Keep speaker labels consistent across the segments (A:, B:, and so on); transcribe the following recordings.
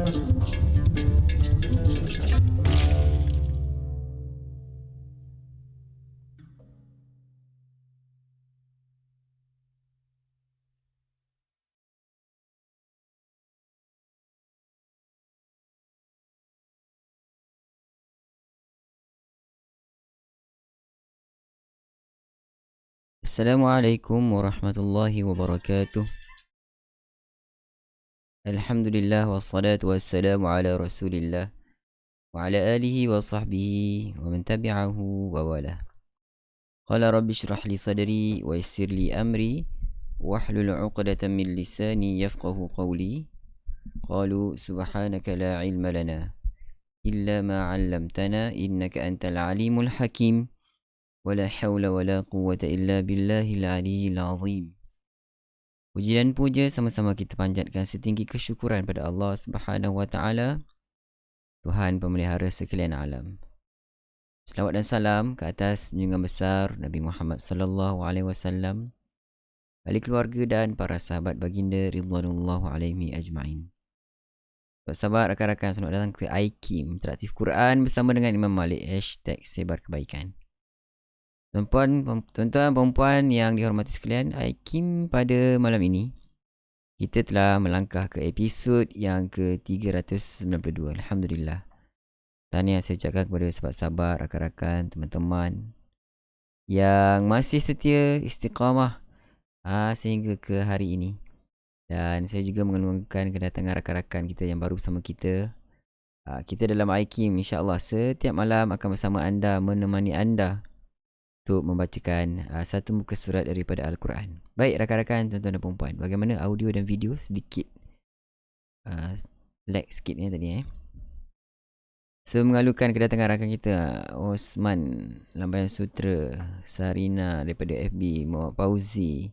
A: Assalamualaikum warahmatullahi wabarakatuh. Alhamdulillah wassalatu wassalamu ala rasulillah wa ala alihi wa sahbihi wa man tabi'ahu wa wala. Qala rabbi shrah li sadri wa yassir li amri wahlul 'uqdatam min lisani yafqahu qawli. Qalu subhanaka la ilma lana illa ma 'allamtana innaka antal alimul hakim. Wala hawla wala quwwata illa billahil aliyyil azim. Puji dan puja sama-sama kita panjatkan setinggi kesyukuran pada Allah Subhanahu wa taala, Tuhan pemelihara sekalian alam. Selawat dan salam ke atas junjungan besar Nabi Muhammad sallallahu alaihi wasallam, ahli keluarga dan para sahabat baginda ridwanullahu alaihi ajmain. Sahabat rakan-rakan, selamat datang ke iKim Interaktif Quran bersama dengan Imam Malik #sebarkebaikan. Tuan-tuan, perempuan yang dihormati sekalian, iKim pada malam ini kita telah melangkah ke episod yang ke-392. Alhamdulillah. Tahniah saya ucapkan kepada sahabat-sahabat, rakan-rakan, teman-teman yang masih setia istiqamah sehingga ke hari ini. Dan saya juga mengeluarkan kedatangan rakan-rakan kita yang baru bersama kita. Kita dalam iKim insya-Allah setiap malam akan bersama anda, menemani anda untuk membacakan satu muka surat daripada Al-Quran. Baik rakan-rakan, tuan-tuan dan perempuan, bagaimana audio dan video? Sedikit lag sikit ni tadi So mengalukan kedatangan rakan kita Osman Lambayan Sutra, Sarina daripada FB, Muhammad Fauzi,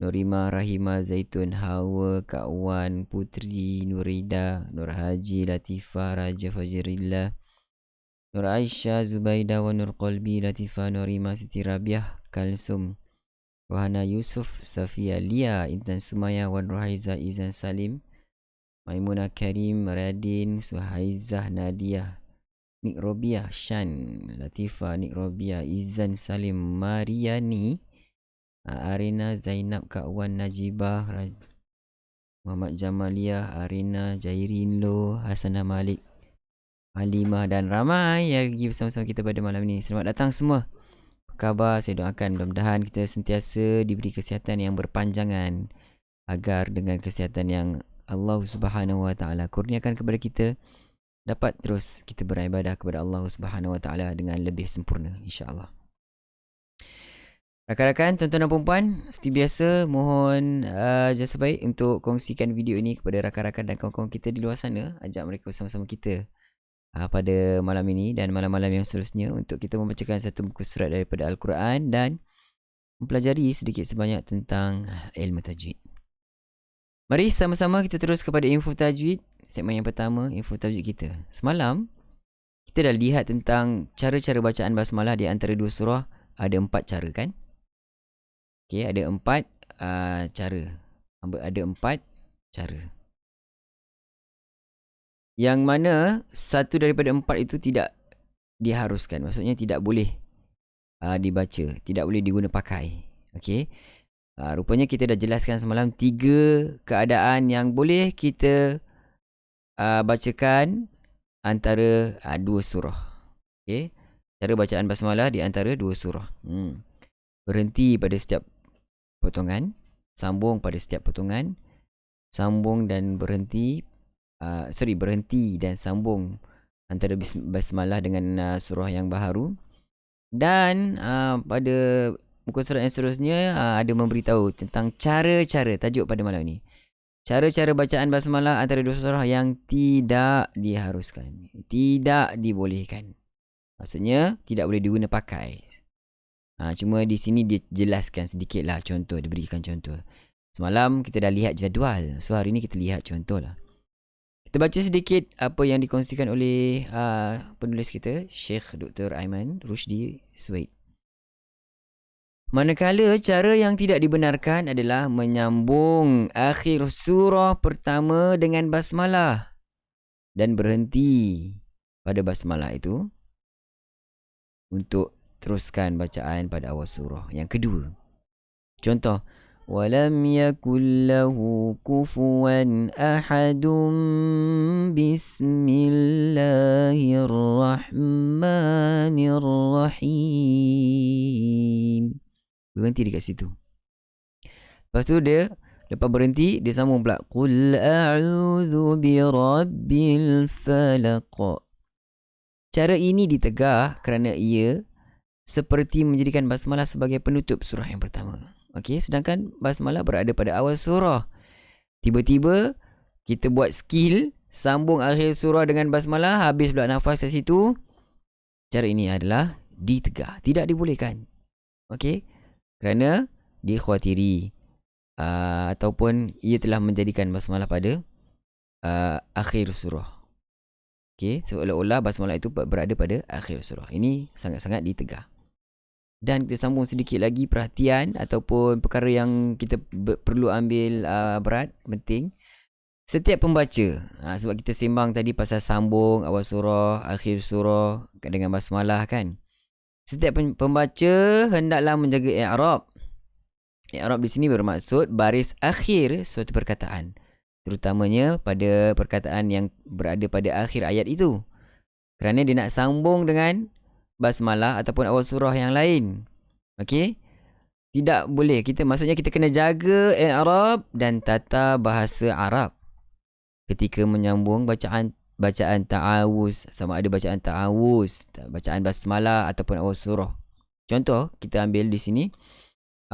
A: Norima Rahima Zaitun, Hawa, Kak Wan, Putri, Nurida, Nur Haji, Latifah, Raja Fajrillah, Nur Aisyah, Zubaida wa Nur Qalbi, Latifah, Norima, Siti Rabiah, Kalsum, Rohana Yusuf, Safia, Lia, Intan Sumaya, Wan Rohaiza, Izan Salim, Maimunah Karim, Radin, Suhaizah, Nadia, Nik Robiah, Shan, Latifah, Nik Robiah, Izan Salim, Mariani, Arina, Zainab, Kak Wan, Najibah, Muhammad Jamalia, Arina, Jairin Lo, Hasanah Malik, Halimah dan ramai yang lagi bersama-sama kita pada malam ini. Selamat datang semua. Apa khabar? Saya doakan mudah-mudahan kita sentiasa diberi kesihatan yang berpanjangan, agar dengan kesihatan yang Allah Subhanahu wa taala kurniakan kepada kita, dapat terus kita beribadah kepada Allah Subhanahu wa taala dengan lebih sempurna insya-Allah. Rakan-rakan, tuan-tuan dan perempuan, seperti biasa mohon jasa baik untuk kongsikan video ini kepada rakan-rakan dan kawan-kawan kita di luar sana. Ajak mereka bersama-sama kita pada malam ini dan malam-malam yang seterusnya untuk kita membacakan satu muka surat daripada Al-Quran dan mempelajari sedikit sebanyak tentang ilmu tajwid. Mari sama-sama kita terus kepada info tajwid. Segmen yang pertama, info tajwid kita. Semalam kita dah lihat tentang cara-cara bacaan basmalah di antara dua surah. Ada 4 cara kan? Okey, ada 4 cara. Ada 4 cara. Yang mana satu daripada 4 itu tidak diharuskan. Maksudnya tidak boleh dibaca, tidak boleh diguna pakai. Okey. Rupanya kita dah jelaskan semalam 3 keadaan yang boleh kita bacakan antara 2 surah. Okey. Cara bacaan basmalah di antara 2 surah. Berhenti pada setiap potongan, sambung pada setiap potongan, sambung dan berhenti berhenti dan sambung antara basmalah dengan surah yang baharu. Dan pada muka surat yang seterusnya ada memberitahu tentang cara-cara, tajuk pada malam ini, cara-cara bacaan basmalah antara dua surah yang tidak diharuskan, tidak dibolehkan. Maksudnya tidak boleh diguna pakai. Cuma di sini dia jelaskan sedikitlah contoh, dia berikan contoh. Semalam kita dah lihat jadual, so hari ni kita lihat contoh lah. Kita baca sedikit apa yang dikongsikan oleh penulis kita, Syekh Dr. Aiman Rushdi Suhaid. Manakala cara yang tidak dibenarkan adalah menyambung akhir surah pertama dengan basmalah. dan berhenti pada basmalah itu untuk teruskan bacaan pada awal surah. Yang kedua, contoh, walam yakul lahu kufuwan ahadun bismillahirrahmanirrahim. Berhenti dekat situ. Lepas tu dia, lepas berhenti, dia sambung pula, qul a'udzu birabbil falaq. Cara ini ditegah kerana ia seperti menjadikan basmalah sebagai penutup surah yang pertama. Okey, sedangkan basmalah berada pada awal surah. Tiba-tiba kita buat skill sambung akhir surah dengan basmalah, habis pula nafas kat situ. Cara ini adalah ditegah, tidak dibolehkan. Okey, kerana dikhawatiri ataupun ia telah menjadikan basmalah pada akhir surah. Okey, seolah-olah basmalah itu berada pada akhir surah. Ini sangat-sangat ditegah. Dan kita sambung sedikit lagi perhatian ataupun perkara yang kita perlu ambil berat, penting. Setiap pembaca, sebab kita sembang tadi pasal sambung awal surah, akhir surah dengan basmalah kan. Setiap pembaca hendaklah menjaga i'rab. I'rab di sini bermaksud baris akhir suatu perkataan, terutamanya pada perkataan yang berada pada akhir ayat itu. Kerana dia nak sambung dengan basmalah ataupun awal surah yang lain. Okey? Tidak boleh. Maksudnya kita kena jaga i'rab dan tata bahasa Arab ketika menyambung bacaan ta'awuz, sama ada bacaan ta'awuz, bacaan basmalah ataupun awal surah. Contoh, kita ambil di sini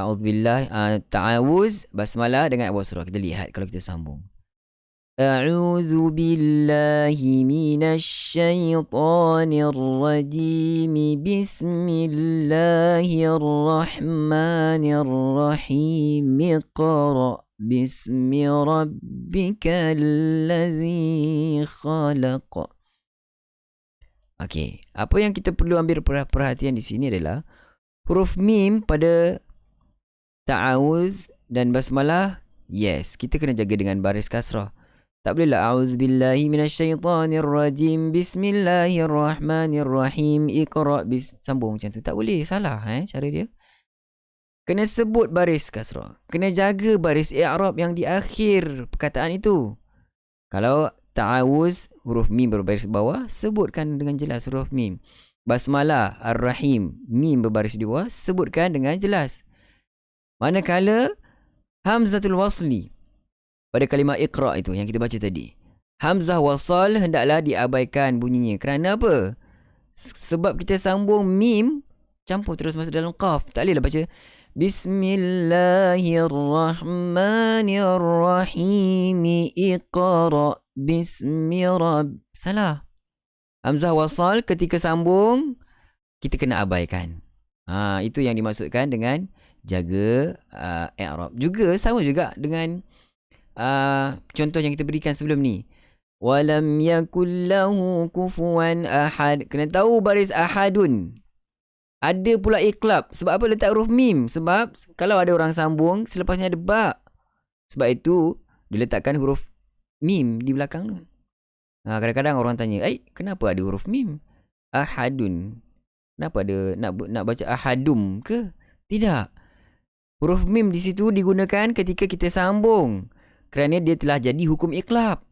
A: a'udzubillah, ta'awuz, basmalah dengan awal surah. Kita lihat kalau kita sambung. A'udzu billahi minasyaitonir rajim. Bismillahirrahmanirrahim. Iqra bismi rabbikal ladzi khalaq. Okey, apa yang kita perlu ambil perhatian di sini adalah huruf mim pada ta'awuz dan basmalah. Yes, kita kena jaga dengan baris kasrah. Tak bolehlah a'udzubillahi minasyaitonirrajim, bismillahirrahmanirrahim, iqra sambung macam tu. Tak boleh, salah cara dia. Kena sebut baris kasrah. Kena jaga baris i'rab yang di akhir perkataan itu. Kalau ta'awuz, huruf mim berbaris bawah, sebutkan dengan jelas huruf mim. Basmalah, ar-rahim, mim berbaris di bawah, sebutkan dengan jelas. Manakala hamzatul wasli pada kalimah iqra itu yang kita baca tadi, hamzah wasal hendaklah diabaikan bunyinya. Kerana apa? Sebab kita sambung mim campur terus masuk dalam qaf. Tak bolehlah baca bismillahirrahmanirrahim, iqra bismi rabb. Salah. Hamzah wasal ketika sambung kita kena abaikan. Itu yang dimaksudkan dengan jaga i'rab. Juga sama juga dengan contoh yang kita berikan sebelum ni. Walam yakul lahu kufuwan ahad. Kena tahu baris ahadun. Ada pula iqlab. Sebab apa letak huruf mim? Sebab kalau ada orang sambung selepasnya ada ba. Sebab itu diletakkan huruf mim di belakang. Kadang-kadang orang tanya, kenapa ada huruf mim? Ahadun. Kenapa ada nak baca ahadum ke? Tidak. Huruf mim di situ digunakan ketika kita sambung. Kerana dia telah jadi hukum iqlab.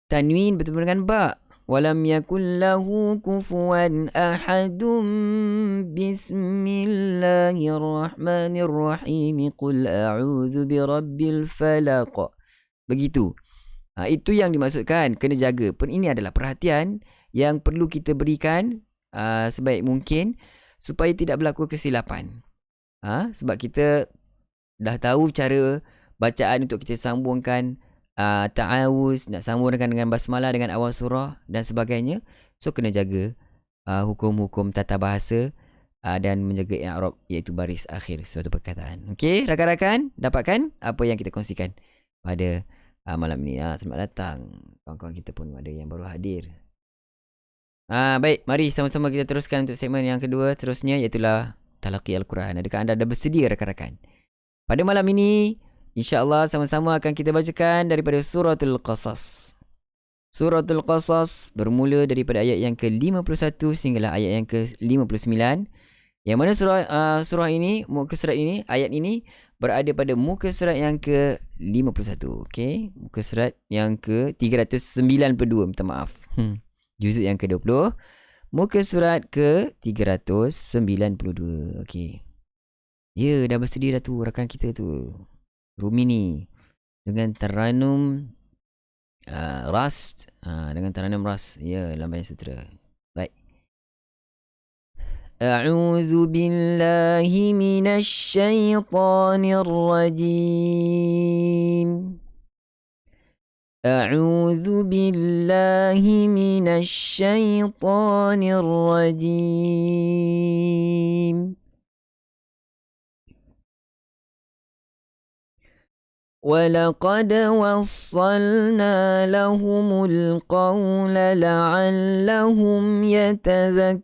A: Tanwin bertemu dengan ba. Walam yakul lahu kufuwan ahadun bismillahirrahmanirrahim. Qul a'udzu birabbil falaq. Begitu. Itu yang dimaksudkan. Kena jaga. Ini adalah perhatian yang perlu kita berikan sebaik mungkin supaya tidak berlaku kesilapan. Sebab kita dah tahu cara bacaan untuk kita sambungkan ta'awuz, nak sambungkan dengan basmalah dengan awal surah dan sebagainya. So kena jaga hukum-hukum tata bahasa dan menjaga i'rab, iaitu baris akhir suatu perkataan. Okey, rakan-rakan, dapatkan apa yang kita kongsikan pada malam ini. Selamat datang kawan-kawan kita pun ada yang baru hadir. Baik, mari sama-sama kita teruskan untuk segmen yang kedua seterusnya, iaitulah Talaqi Al-Quran. Adakah anda dah bersedia rakan-rakan? Pada malam ini InsyaAllah sama-sama akan kita bacakan daripada Suratul Qasas. Suratul Qasas bermula daripada ayat yang ke-51 sehinggalah ayat yang ke-59. Yang mana surah ini, muka surat ini, ayat ini berada pada muka surat yang ke-51. Okey, muka surat yang ke-392, minta maaf. Juzuk yang ke-20, muka surat ke-392. Okey. Ya, dah bersedia dah tu rakan kita tu, Rumi ni, dengan Taranum Ras, dengan Taranum Ras, ya, Lambayan Sutera. Baik. A'udzu billahi minasy syaithanir rajim. A'udzu billahi minasy syaithanir rajim. وَلَقَدْ وَصَّلْنَا لَهُمُ الْقَوْلَ لَعَلَّهُمْ يَتَذَكَّرُونَ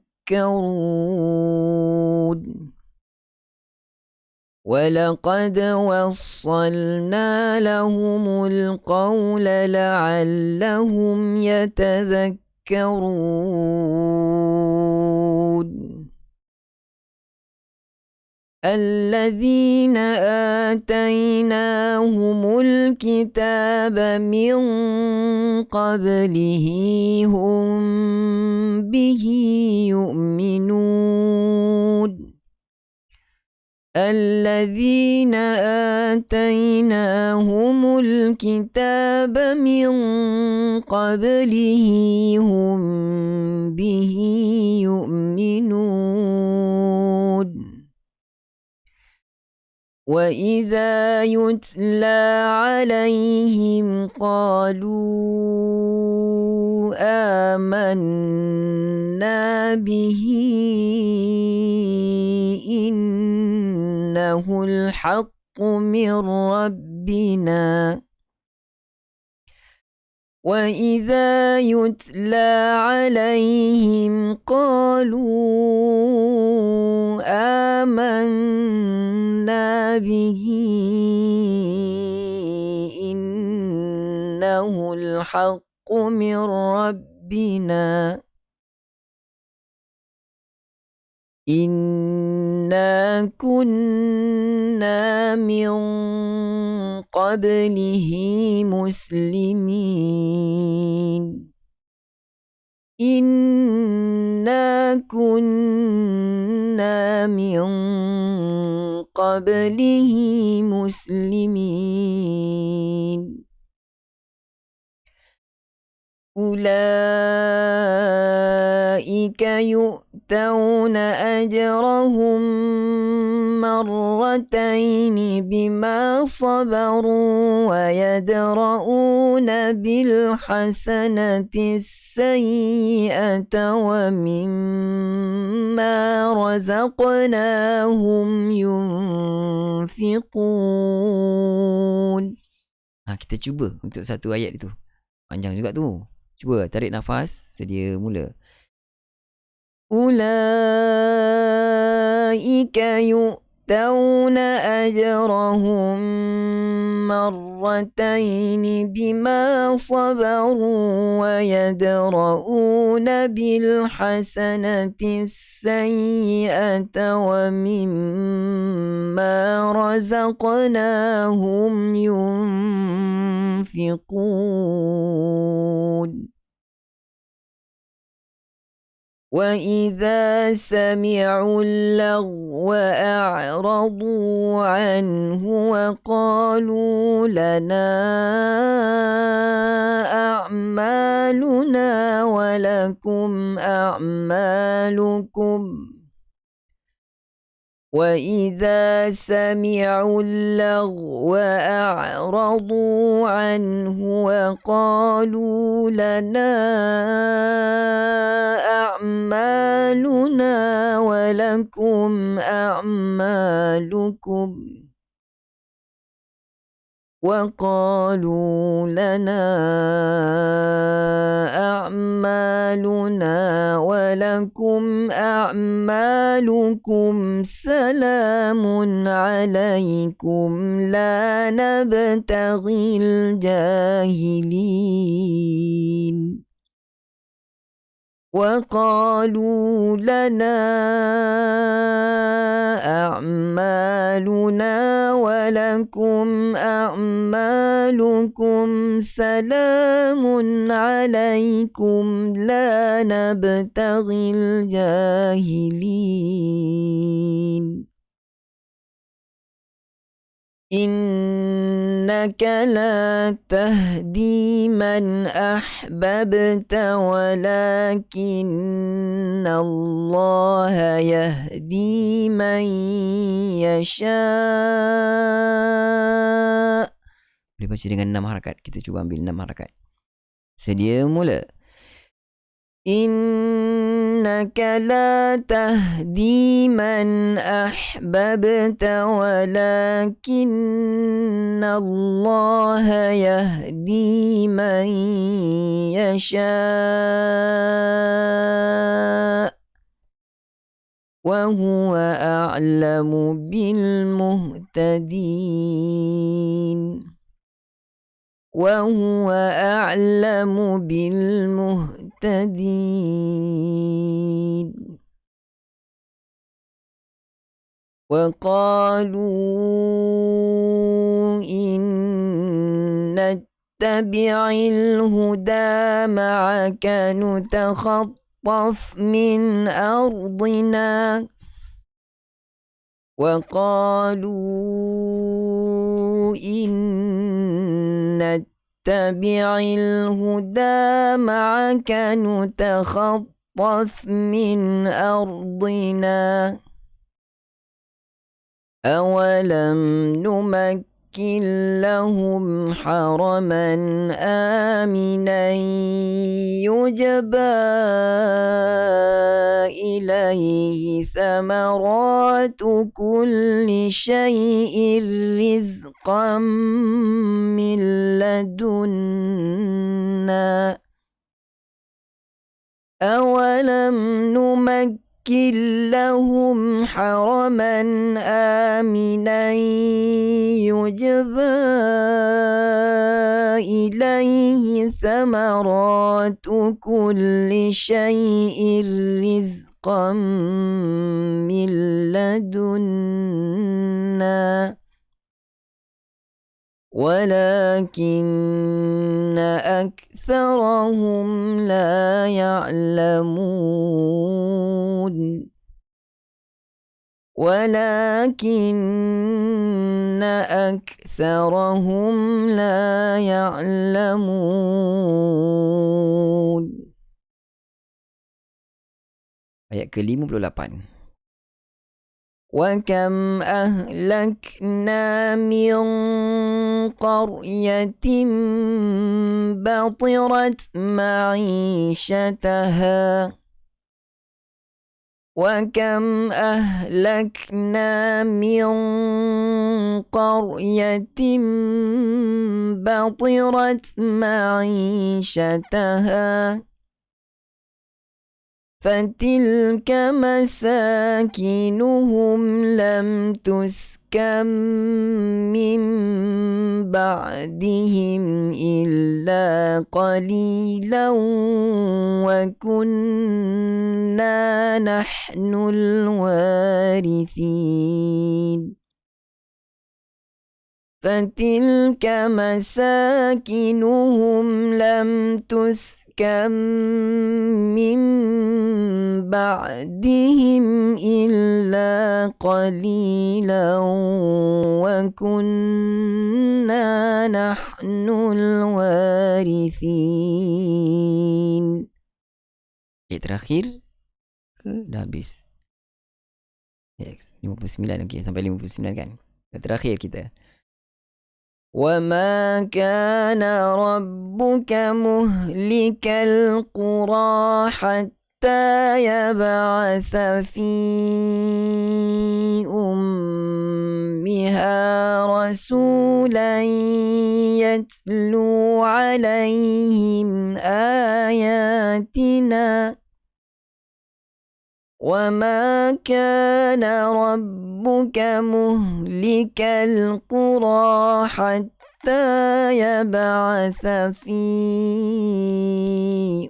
A: وَلَقَدْ وَصَّلْنَا لَهُمُ الْقَوْلَ لَعَلَّهُمْ يَتَذَكَّرُونَ الَّذِينَ آتَيْنَاهُمُ الْكِتَابَ مِنْ قَبْلِهِ هُمْ بِهِ يُؤْمِنُونَ الَّذِينَ آتَيْنَاهُمُ الْكِتَابَ مِنْ قَبْلِهِ هُمْ بِهِ يُؤْمِنُونَ وَإِذَا يُتْلَى عَلَيْهِمْ قَالُوا آمَنَّا بِهِ إِنَّهُ الْحَقُّ مِنْ رَبِّنَا وَإِذَا يُتْلَى عَلَيْهِمْ قَالُوا آمَنَّا بِهِ إِنَّهُ الْحَقُّ مِنْ رَبِّنَا إِنَّا كُنَّا مِنْ قَبْلِهِ مُسْلِمِينَ إِنَّا كُنَّا مِنْ قَبْلِهِ مُسْلِمِينَ أُولَئِكَ يُؤْتَوْنَ أَجْرَهُمْ مرتين بما صبروا ويدرؤون بالحسنة السيئة ومما رزقناهم ينفقون. Kita cuba untuk satu ayat itu. Panjang juga tu. Cuba tarik nafas, sedia mula. Ulaika يؤتون أجرهم مرتين بما صبروا ويدرؤون بالحسنة السيئة ومما رزقناهم ينفقون وَإِذَا سَمِعُوا اللَّغْوَ أَعْرَضُوا عَنْهُ وَقَالُوا لَنَا أَعْمَالُنَا وَلَكُمْ أَعْمَالُكُمْ وَإِذَا سَمِعُوا اللَّغْوَ أَعْرَضُوا عَنْهُ وَقَالُوا لَنَا أَعْمَالُنَا وَلَكُمْ أَعْمَالُكُمْ وَقَالُوا لَنَا أَعْمَالُنَا وَلَكُمْ أَعْمَالُكُمْ أعمالكم سلام عليكم لا نبتغي الجاهلين وقالوا لنا أعمالنا ولكم أعمالكم سلام عليكم لا نبتغي الجاهلين إنك لا تهدي من أحببت ولكن الله يهدي من يشاء. Boleh baca dengan 6 harakat. Kita cuba ambil 6 harakat. Sedia mula. إنك لا تهدي من أحببت ولكن الله يهدي من يشاء وهو أعلم بالمهتدين وهو أعلم بالمهتدين وقالوا إن نتبع الهدى معك نتخطف من أرضنا وقالوا إن نتبع الهدى معك نتخطف من أرضنا أولم نمكن لهم حرما آمنا يجبى إليه ثمرات كل شيء رزقا من لدنا أولم نمكن لهم حرما آمنا يجبى إليه ثمرات كل شيء رزقا من لدنا ولكن أكثرهم لا يعلمون ولكن أكثرهم لا يعلمون. Ayat ke-58. وكم أهلكنا من قرية بطرت معيشتها وكم أهلكنا من قرية بطرت معيشتها فتلك مساكنهم لم تسكن من بعدهم إلا قليلا وكنا نحن الوارثين فتلك مساكنهم لم تسكن من بعدهم إلا قليلا وكنا نحن الوارثين. Ayat terakhir dah habis. Yes, 59 okey sampai 59 kan. Ayat terakhir kita. وما كان ربك مهلك القرى حتى يبعث في أمها رسولا يتلو عليهم آياتنا وما كان ربك مهلك القرى حتى يبعث في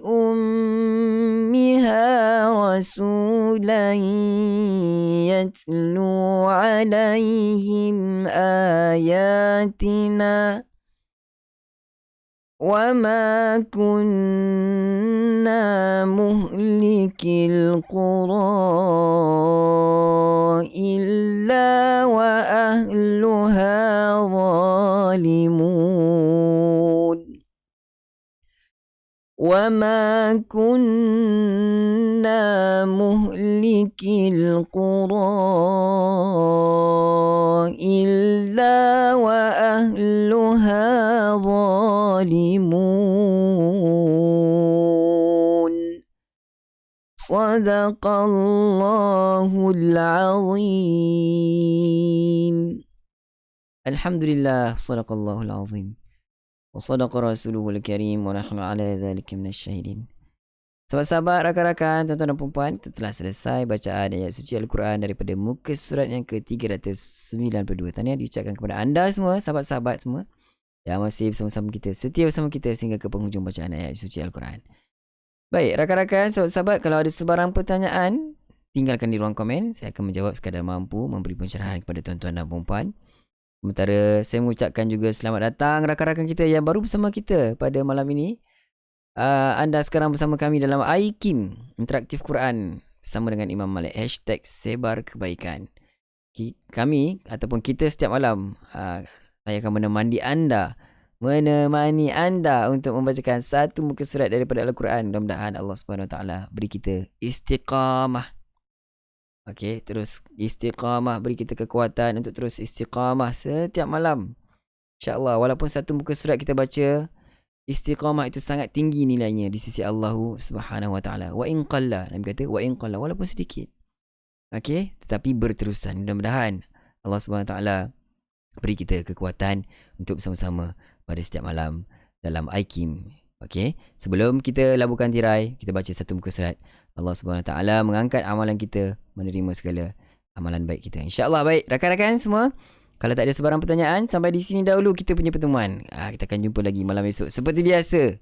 A: أمها رسولا يتلو عليهم آياتنا وما كنا مهلك القرى إلا وأهلها ظالمون وما كنا مهلك القرى إلا وأهلها ظالمون صدق الله العظيم. الحمد لله صدق الله العظيم وصدق رسوله الكريم ونحن على ذلك من الشاهدين. Sahabat-sahabat, rakan-rakan, tuan-tuan dan puan-puan, kita telah selesai bacaan ayat suci Al-Quran daripada muka surat yang ke-392. Tahniah diucapkan kepada anda semua, sahabat-sahabat semua yang masih bersama-sama kita, setia bersama kita sehingga ke penghujung bacaan ayat suci Al-Quran. Baik, rakan-rakan, sahabat-sahabat, kalau ada sebarang pertanyaan, tinggalkan di ruang komen. Saya akan menjawab sekadar mampu, memberi pencerahan kepada tuan-tuan dan puan-puan. Sementara saya mengucapkan juga selamat datang rakan-rakan kita yang baru bersama kita pada malam ini. Anda sekarang bersama kami dalam iKim Interaktif Quran bersama dengan Imam Malik. #Sebar Kebaikan. Kami ataupun kita setiap malam saya akan menemani anda untuk membacakan satu muka surat daripada Al-Quran. Mudah-mudahan Allah SWT beri kita istiqamah. Okey, terus istiqamah, beri kita kekuatan untuk terus istiqamah setiap malam. InsyaAllah, walaupun satu muka surat kita baca, istiqamah itu sangat tinggi nilainya di sisi Allah Subhanahu Wa Taala. Wa in qalla, Nabi kata wa in qalla, walaupun sedikit. Okey, tetapi berterusan. Mudah-mudahan Allah Subhanahu Wa Taala beri kita kekuatan untuk bersama-sama pada setiap malam dalam iKim. Okey, sebelum kita labuhkan tirai, kita baca satu muka surat. Allah Subhanahu Wa Taala mengangkat amalan kita, menerima segala amalan baik kita. InsyaAllah. Baik, rakan-rakan semua, kalau tak ada sebarang pertanyaan, sampai di sini dahulu kita punya pertemuan. Kita akan jumpa lagi malam esok. Seperti biasa,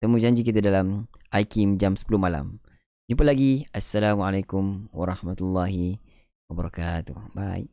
A: temu janji kita dalam iKim jam 10 malam. Jumpa lagi. Assalamualaikum warahmatullahi wabarakatuh. Bye.